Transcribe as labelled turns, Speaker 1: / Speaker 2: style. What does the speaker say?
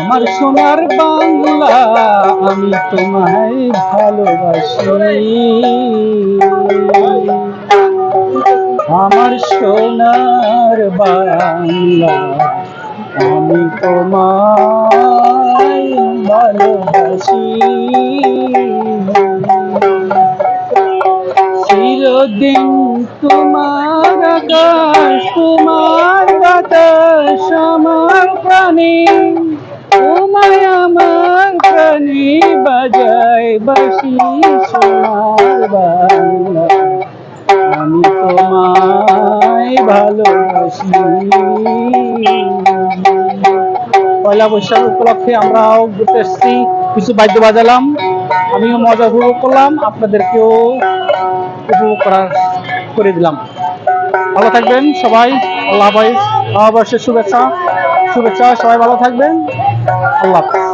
Speaker 1: আমার সোনার বাংলা আমি তোমায় ভালোবাসি। আমার সোনার বাংলা আমি তোমায় ভালোবাসি। চিরদিন তোমার আকাশ তোমার বাতাস আমার প্রাণী, তোমায় আমার প্রাণী বাজায় বাঁশি। সোনার বাংলা আমি তোমায় ভালোবাসি। পয়লা বৈশাখ উপলক্ষে আমরাও ঘুরতে এসেছি, কিছু বাদ্য বাজালাম, আমিও মজা উপভোগ করলাম, আপনাদেরকেও উপভোগ করে দিলাম। ভালো থাকবেন সবাই, আল্লাহ হাফেজ। নববর্ষের শুভেচ্ছা শুভেচ্ছা, সবাই ভালো থাকবেন, আল্লাহ হাফেজ।